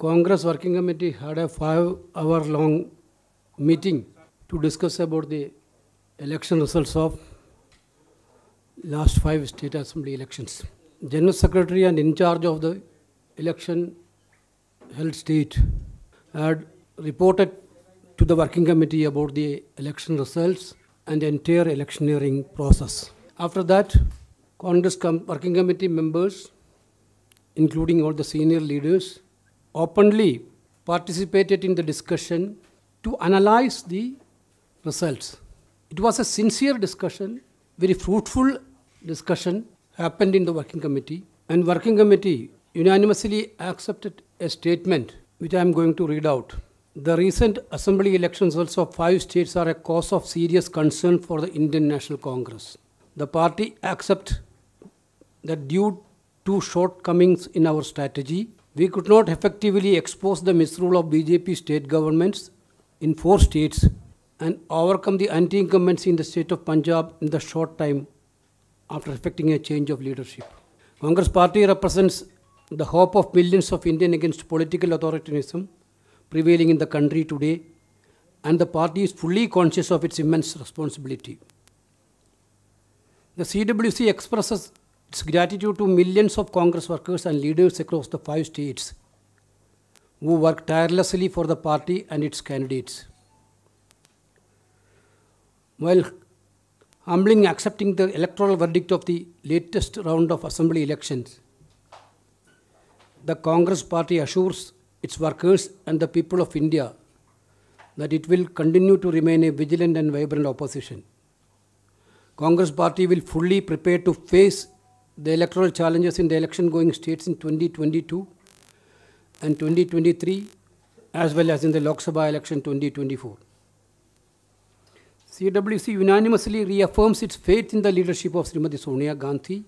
Congress Working Committee had a 5-hour-long meeting to discuss about the election results of last 5 state assembly elections. General Secretary and in charge of the election held state had reported to the working committee about the election results and entire electioneering process. After that, Congress working committee members, including all the senior leaders, openly participated in the discussion to analyze the results. It was a sincere discussion, very fruitful discussion happened in the working committee, and working committee unanimously accepted a statement which I am going to read out. The recent assembly election results of 5 states are a cause of serious concern for the Indian National Congress. The party accepts that due to shortcomings in our strategy, we could not effectively expose the misrule of BJP state governments in 4 states and overcome the anti-incumbency in the state of Punjab in the short time after effecting a change of leadership. Congress party represents the hope of millions of Indians against political authoritarianism prevailing in the country today, and the party is fully conscious of its immense responsibility. The CWC expresses its gratitude to millions of Congress workers and leaders across the 5 states who work tirelessly for the party and its candidates. While humbling accepting the electoral verdict of the latest round of assembly elections, the Congress party assures its workers and the people of India that it will continue to remain a vigilant and vibrant opposition. Congress party will fully prepare to face the electoral challenges in the election-going states in 2022 and 2023, as well as in the Lok Sabha election 2024. CWC unanimously reaffirms its faith in the leadership of Srimati Sonia Gandhi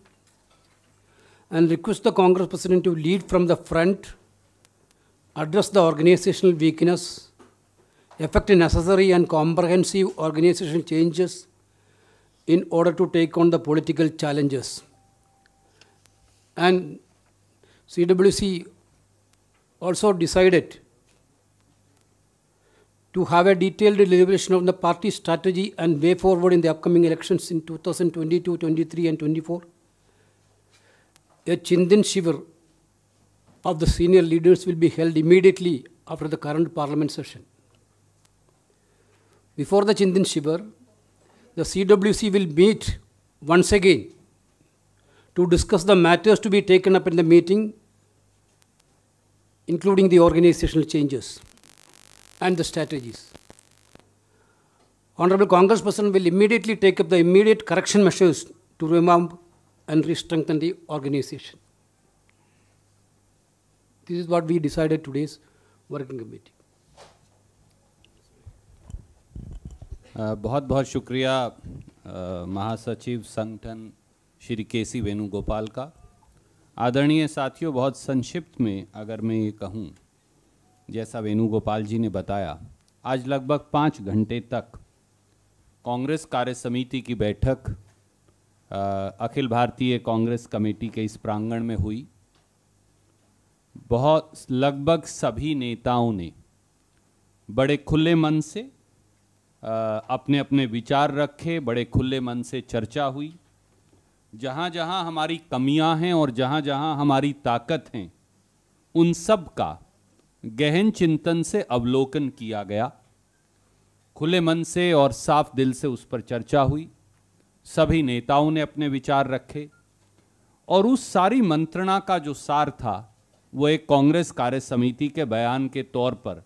and requests the Congress President to lead from the front, address the organizational weakness, effect necessary and comprehensive organizational changes in order to take on the political challenges. And CWC also decided to have a detailed deliberation of the party strategy and way forward in the upcoming elections in 2022, 23 and 24. A Chindan Shivir of the senior leaders will be held immediately after the current parliament session. Before the Chindan Shivir, the CWC will meet once again to discuss the matters to be taken up in the meeting, including the organizational changes and the strategies. Honorable Congress President will immediately take up the immediate correction measures to revamp and re-strengthen the organization. This is what we decided today's working committee. बहुत बहुत शुक्रिया महासचिव संगठन श्री केसी वेणुगोपाल का। आदरणीय साथियों, बहुत संक्षिप्त में अगर मैं ये कहूँ, जैसा वेणुगोपाल जी ने बताया, आज लगभग 5 घंटे तक कांग्रेस कार्य समिति की बैठक अखिल भारतीय कांग्रेस कमेटी के इस प्रांगण में हुई। बहुत लगभग सभी नेताओं ने बड़े खुले मन से अपने अपने विचार रखे, बड़े खुले मन से चर्चा हुई। जहाँ जहाँ हमारी कमियां हैं और जहाँ जहाँ हमारी ताकत हैं, उन सब का गहन चिंतन से अवलोकन किया गया। खुले मन से और साफ दिल से उस पर चर्चा हुई। सभी नेताओं ने अपने विचार रखे और उस सारी मंत्रणा का जो सार था वो एक कांग्रेस कार्य समिति के बयान के तौर पर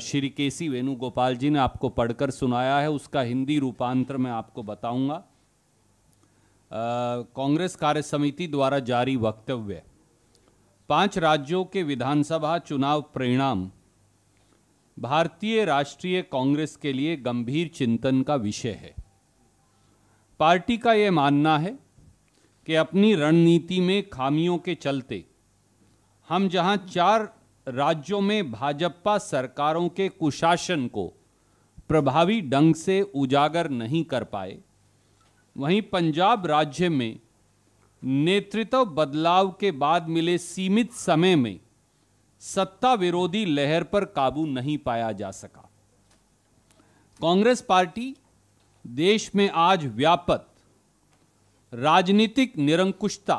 श्री केसी वेणुगोपाल जी ने आपको पढ़कर सुनाया है। उसका हिंदी रूपांतर मैं आपको बताऊंगा। कांग्रेस कार्य समिति द्वारा जारी वक्तव्य: 5 राज्यों के विधानसभा चुनाव परिणाम भारतीय राष्ट्रीय कांग्रेस के लिए गंभीर चिंतन का विषय है। पार्टी का यह मानना है कि अपनी रणनीति में खामियों के चलते हम जहां 4 राज्यों में भाजपा सरकारों के कुशासन को प्रभावी ढंग से उजागर नहीं कर पाए, वहीं पंजाब राज्य में नेतृत्व बदलाव के बाद मिले सीमित समय में सत्ता विरोधी लहर पर काबू नहीं पाया जा सका। कांग्रेस पार्टी देश में आज व्याप्त राजनीतिक निरंकुशता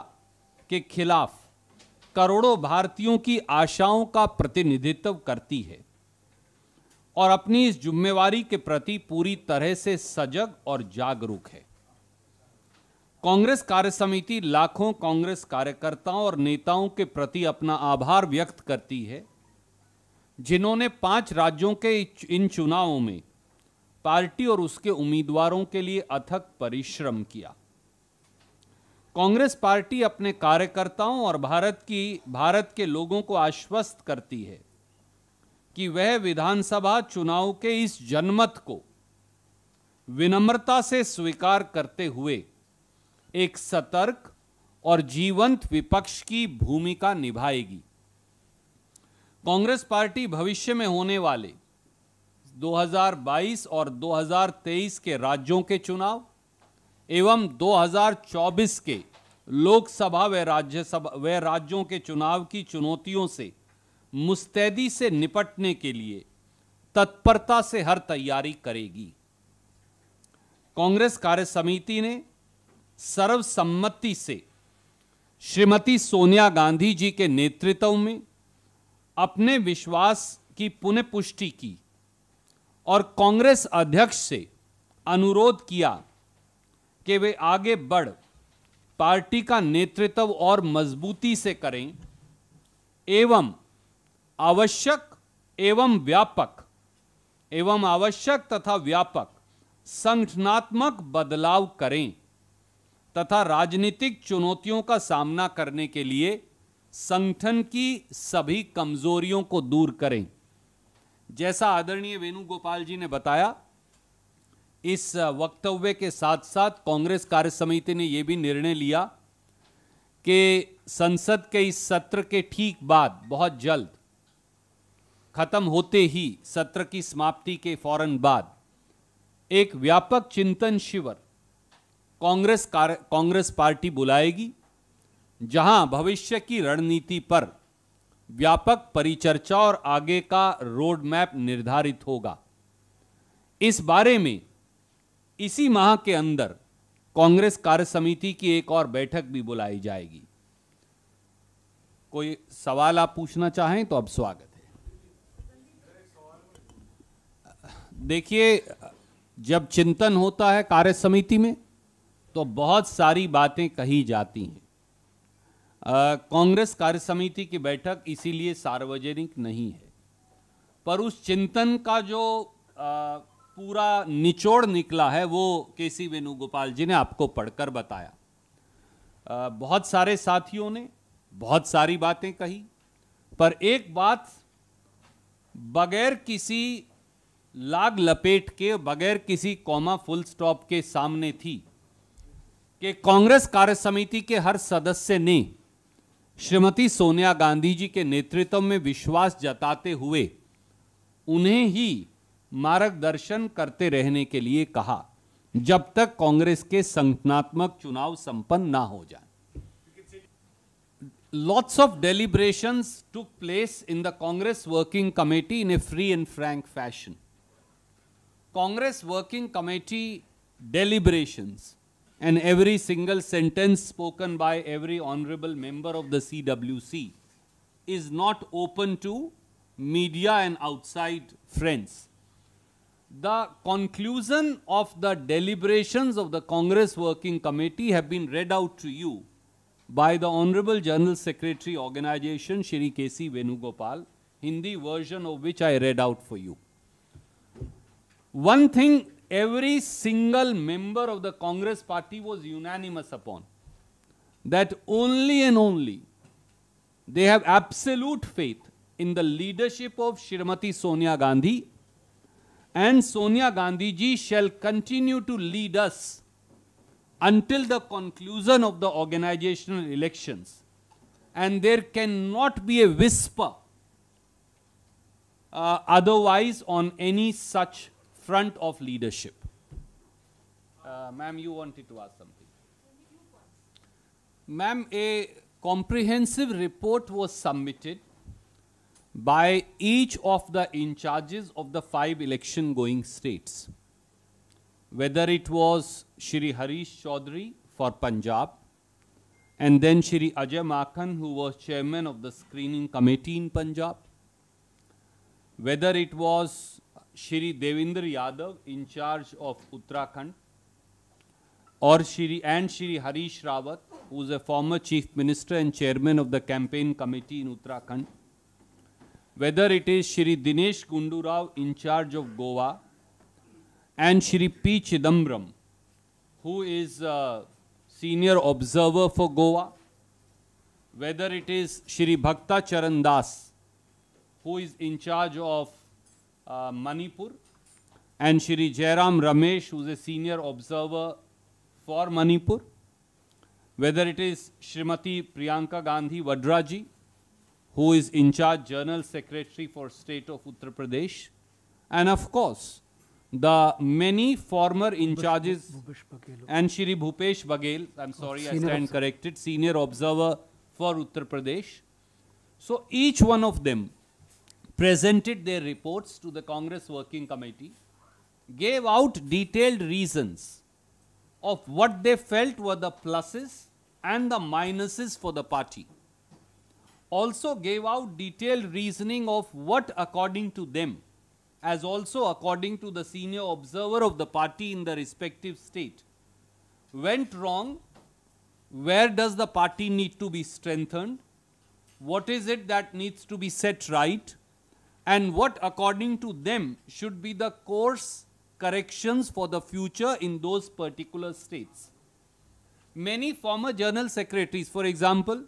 के खिलाफ करोड़ों भारतीयों की आशाओं का प्रतिनिधित्व करती है और अपनी इस जिम्मेवारी के प्रति पूरी तरह से सजग और जागरूक है। कांग्रेस कार्य समिति लाखों कांग्रेस कार्यकर्ताओं और नेताओं के प्रति अपना आभार व्यक्त करती है, जिन्होंने 5 राज्यों के इन चुनावों में पार्टी और उसके उम्मीदवारों के लिए अथक परिश्रम किया। कांग्रेस पार्टी अपने कार्यकर्ताओं और भारत के लोगों को आश्वस्त करती है कि वह विधानसभा चुनाव के इस जनमत को विनम्रता से स्वीकार करते हुए एक सतर्क और जीवंत विपक्ष की भूमिका निभाएगी। कांग्रेस पार्टी भविष्य में होने वाले 2022 और 2023 के राज्यों के चुनाव एवं 2024 के लोकसभा व राज्यों के चुनाव की चुनौतियों से मुस्तैदी से निपटने के लिए तत्परता से हर तैयारी करेगी। कांग्रेस कार्य समिति ने सर्वसम्मति से श्रीमती सोनिया गांधी जी के नेतृत्व में अपने विश्वास की पुनः पुष्टि की और कांग्रेस अध्यक्ष से अनुरोध किया कि वे आगे बढ़ पार्टी का नेतृत्व और मजबूती से करें एवं आवश्यक तथा व्यापक संगठनात्मक बदलाव करें तथा राजनीतिक चुनौतियों का सामना करने के लिए संगठन की सभी कमजोरियों को दूर करें। जैसा आदरणीय वेणुगोपाल जी ने बताया, इस वक्तव्य के साथ साथ कांग्रेस कार्य समिति ने यह भी निर्णय लिया कि संसद के इस सत्र के ठीक बाद बहुत जल्द खत्म होते ही सत्र की समाप्ति के फौरन बाद एक व्यापक चिंतन शिविर कांग्रेस पार्टी बुलाएगी, जहां भविष्य की रणनीति पर व्यापक परिचर्चा और आगे का रोड मैप निर्धारित होगा। इस बारे में इसी माह के अंदर कांग्रेस कार्य समिति की एक और बैठक भी बुलाई जाएगी। कोई सवाल आप पूछना चाहें तो अब स्वागत है। देखिए, जब चिंतन होता है कार्य समिति में तो बहुत सारी बातें कही जाती हैं। कांग्रेस कार्य समिति की बैठक इसीलिए सार्वजनिक नहीं है, पर उस चिंतन का जो पूरा निचोड़ निकला है वो केसी वेणुगोपाल जी ने आपको पढ़कर बताया। बहुत सारे साथियों ने बहुत सारी बातें कही, पर एक बात बगैर किसी लाग लपेट के, बगैर किसी कॉमा फुल स्टॉप के सामने थी कि कांग्रेस कार्य समिति के हर सदस्य ने श्रीमती सोनिया गांधी जी के नेतृत्व में विश्वास जताते हुए उन्हें ही मार्गदर्शन करते रहने के लिए कहा जब तक कांग्रेस के संगठनात्मक चुनाव संपन्न ना हो जाए। Lots of deliberations took place in the Congress Working Committee in a free and frank fashion. Congress Working Committee deliberations and every single sentence spoken by every honorable member of the CWC is not open to media and outside friends. The conclusion of the deliberations of the Congress Working Committee have been read out to you by the Honorable General Secretary Organization Shri K.C. Venugopal, Hindi version of which I read out for you. One thing every single member of the Congress party was unanimous upon, that only and only they have absolute faith in the leadership of Shrimati Sonia Gandhi, and Sonia Gandhi ji shall continue to lead us until the conclusion of the organizational elections, and there cannot be a whisper otherwise on any such front of leadership. Ma'am, you wanted to ask something. Ma'am, a comprehensive report was submitted by each of the in charges of the 5 election going states. Whether it was Shri Harish Chaudhary for Punjab, and then Shri Ajay Makhan, who was chairman of the screening committee in Punjab, whether it was Shri Devendra Yadav in charge of Uttarakhand, or Shri Harish Rawat, who is a former chief minister and chairman of the campaign committee in Uttarakhand, whether it is Shri Dinesh Gundu Rao in charge of Goa, and Shri P. Chidambaram, who is a senior observer for Goa, whether it is Shri Bhakta Charan Das, who is in charge of Manipur, and Shri Jairam Ramesh, who is a senior observer for Manipur, whether it is Srimati Priyanka Gandhi Vadraji, who is in charge General Secretary for State of Uttar Pradesh, and of course, the many former in charges, and Shri Bhupesh Baghel, I'm sorry, I stand corrected, senior observer for Uttar Pradesh. So each one of them presented their reports to the Congress Working Committee, gave out detailed reasons of what they felt were the pluses and the minuses for the party. Also gave out detailed reasoning of what, according to them, as also according to the senior observer of the party in the respective state, went wrong, where does the party need to be strengthened, what is it that needs to be set right, and what, according to them, should be the course corrections for the future in those particular states. Many former General Secretaries, for example,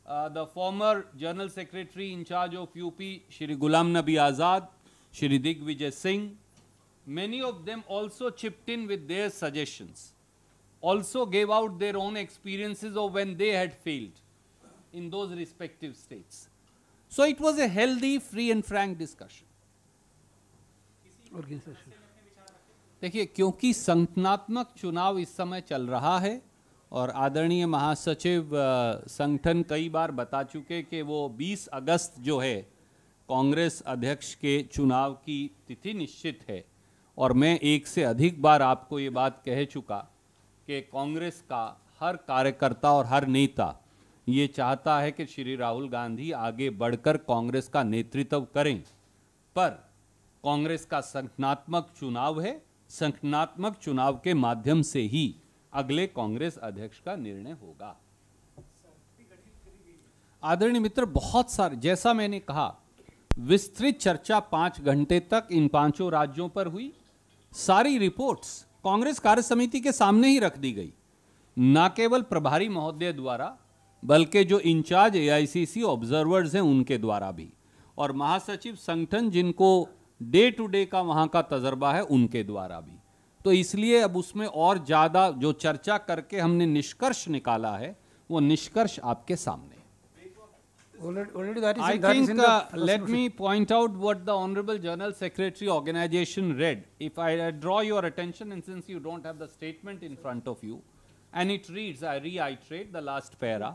the former General Secretary in charge of UP, Shri Ghulam Nabi Azad, Shri Digvijay Singh, many of them also chipped in with their suggestions, also gave out their own experiences of when they had failed in those respective states. So it was a healthy, free and frank discussion. देखिए, क्योंकि संगठनात्मक चुनाव इस समय चल रहा है और आदरणीय महासचिव संगठन कई बार बता चुके कि वो 20 अगस्त जो है कांग्रेस अध्यक्ष के चुनाव की तिथि निश्चित है, और मैं एक से अधिक बार आपको ये बात कह चुका कि कांग्रेस का हर कार्यकर्ता और हर नेता ये चाहता है कि श्री राहुल गांधी आगे बढ़कर कांग्रेस का नेतृत्व करें, पर कांग्रेस का संगठनात्मक चुनाव है, संगठनात्मक चुनाव के माध्यम से ही अगले कांग्रेस अध्यक्ष का निर्णय होगा। आदरणीय मित्र, बहुत सारे, जैसा मैंने कहा, विस्तृत चर्चा 5 घंटे तक इन 5 राज्यों पर हुई। सारी रिपोर्ट्स कांग्रेस कार्य समिति के सामने ही रख दी गई, न केवल प्रभारी महोदय द्वारा बल्कि जो इंचार्ज एआईसीसी ऑब्जर्वर्स हैं उनके द्वारा भी, और महासचिव संगठन जिनको डे टू डे का वहां का तजर्बा है उनके द्वारा भी। तो इसलिए अब उसमें और ज्यादा जो चर्चा करके हमने निष्कर्ष निकाला है वो निष्कर्ष आपके सामने। I think let me point out what the Honorable General Secretary organization read. If I draw your attention, and since you don't have the statement in front of you, and it reads, I reiterate the last para,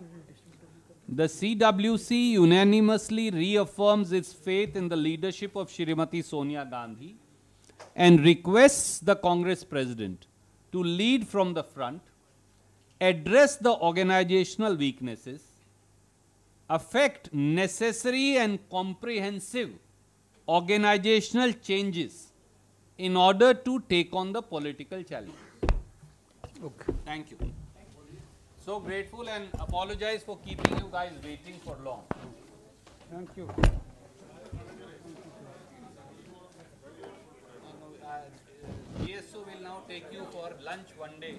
the CWC unanimously reaffirms its faith in the leadership of Shrimati Sonia Gandhi and requests the Congress President to lead from the front, address the organizational weaknesses, affect necessary and comprehensive organizational changes in order to take on the political challenge. Okay. Thank you. So grateful and apologize for keeping you guys waiting for long. Thank you. GSO will now take you for lunch one day.